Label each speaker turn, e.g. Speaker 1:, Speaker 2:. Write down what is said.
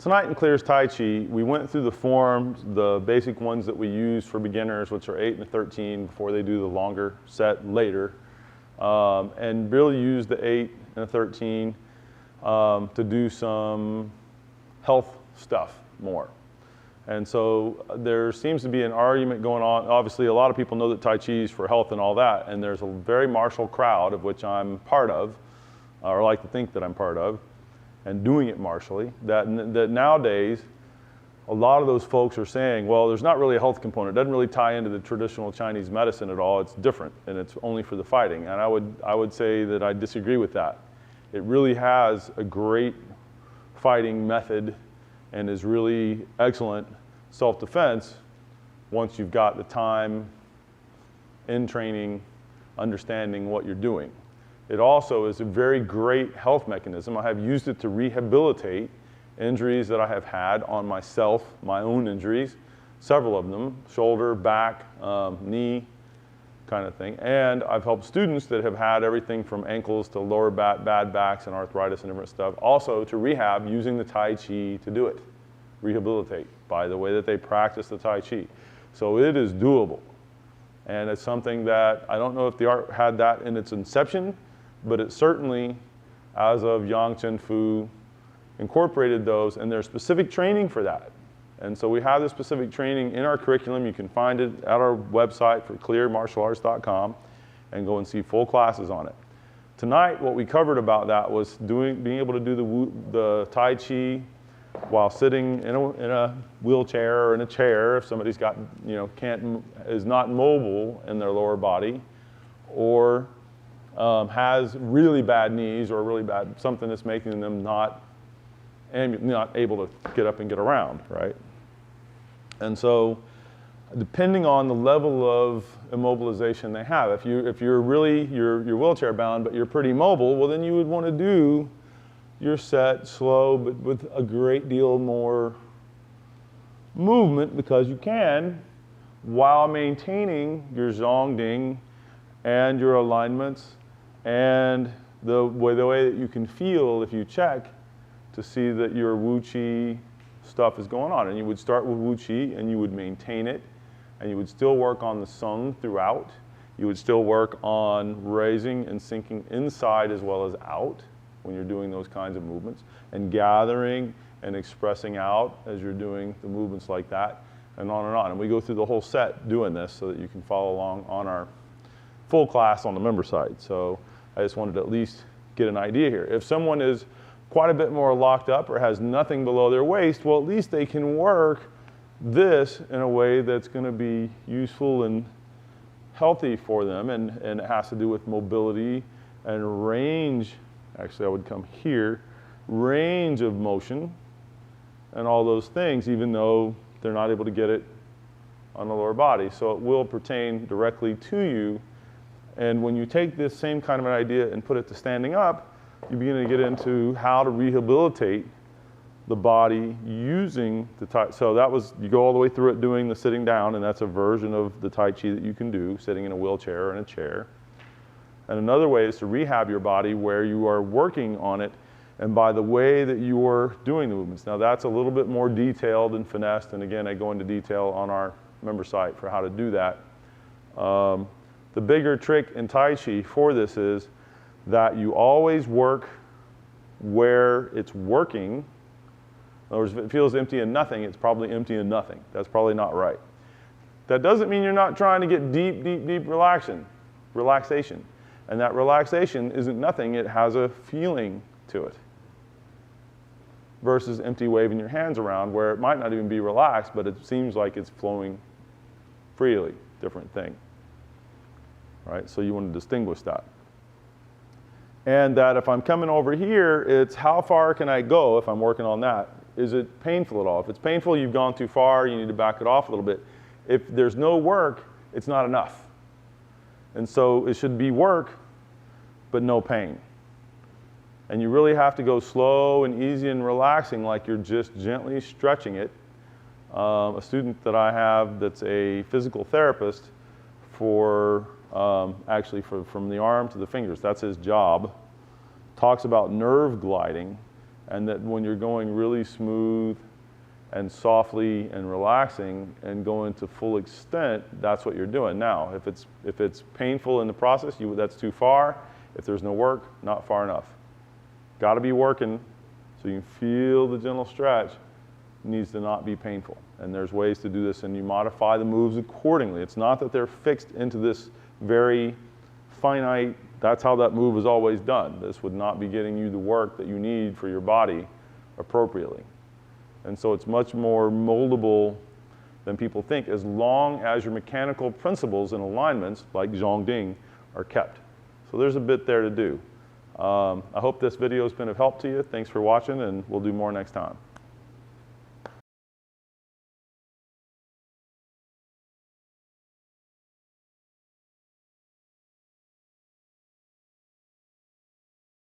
Speaker 1: tonight in Clear's Tai Chi, we went through the forms, the basic ones that we use for beginners, which are 8 and 13, before they do the longer set later. And really use the 8 and the 13 to do some health stuff more. And so there seems to be an argument going on. Obviously, a lot of people know that Tai Chi is for health and all that, and there's a very martial crowd, of which I'm part of, or like to think that I'm part of, and doing it martially, that nowadays, a lot of those folks are saying, well, there's not really a health component. It doesn't really tie into the traditional Chinese medicine at all. It's different, and it's only for the fighting. And I would say that I disagree with that. It really has a great fighting method and is really excellent self-defense once you've got the time in training, understanding what you're doing. It also is a very great health mechanism. I have used it to rehabilitate injuries that I have had on myself, my own injuries, several of them, shoulder, back, knee kind of thing. And I've helped students that have had everything from ankles to lower back, bad backs and arthritis and different stuff, also to rehab using the Tai Chi to do it, rehabilitate by the way that they practice the Tai Chi. So it is doable. And it's something that, I don't know if the art had that in its inception, but it certainly, as of Yang Chen Fu, incorporated those, and there's specific training for that. And so we have this specific training in our curriculum. You can find it at our website for clearmartialarts.com and go and see full classes on it. Tonight, what we covered about that was being able to do the Tai Chi while sitting in a wheelchair or in a chair, if somebody's got, is not mobile in their lower body, or has really bad knees or really bad, something that's making them not able to get up and get around, right? And so, depending on the level of immobilization they have, if you're really, you're wheelchair bound, but you're pretty mobile, well then you would want to do your set slow, but with a great deal more movement, because you can, while maintaining your zongding and your alignments and the way that you can feel if you check to see that your Wu Chi stuff is going on. And you would start with Wu Chi and you would maintain it, and you would still work on the Sung throughout. You would still work on raising and sinking inside as well as out when you're doing those kinds of movements, and gathering and expressing out as you're doing the movements like that, and on and on. And we go through the whole set doing this so that you can follow along on our full class on the member site. So I just wanted to at least get an idea here. If someone is quite a bit more locked up or has nothing below their waist, well, at least they can work this in a way that's going to be useful and healthy for them, and it has to do with mobility and range. Actually, I would come here, range of motion and all those things, even though they're not able to get it on the lower body. So it will pertain directly to you. And when you take this same kind of an idea and put it to standing up, you begin to get into how to rehabilitate the body using the Tai Chi. So that was, you go all the way through it doing the sitting down, and that's a version of the Tai Chi that you can do, sitting in a wheelchair or in a chair. And another way is to rehab your body where you are working on it, and by the way that you are doing the movements. Now that's a little bit more detailed and finessed, and again, I go into detail on our member site for how to do that. The bigger trick in Tai Chi for this is that you always work where it's working. In other words, if it feels empty and nothing, it's probably empty and nothing. That's probably not right. That doesn't mean you're not trying to get deep, deep, deep relaxation. And that relaxation isn't nothing, it has a feeling to it. Versus empty waving your hands around where it might not even be relaxed, but it seems like it's flowing freely, different thing. Right, so you want to distinguish that. And that if I'm coming over here, it's how far can I go if I'm working on that? Is it painful at all? If it's painful, you've gone too far, you need to back it off a little bit. If there's no work, it's not enough. And so it should be work, but no pain. And you really have to go slow and easy and relaxing, like you're just gently stretching it. A student that I have that's a physical therapist for, actually from the arm to the fingers, that's his job, talks about nerve gliding and that when you're going really smooth and softly and relaxing and going to full extent, that's what you're doing. Now, if it's painful in the process, that's too far. If there's no work, not far enough. Got to be working so you can feel the gentle stretch. It needs to not be painful. And there's ways to do this, and you modify the moves accordingly. It's not that they're fixed into this very finite, that's how that move is always done. This would not be getting you the work that you need for your body appropriately. And so it's much more moldable than people think, as long as your mechanical principles and alignments, like Zhongding, are kept. So there's a bit there to do. I hope this video has been of help to you. Thanks for watching, and we'll do more next time.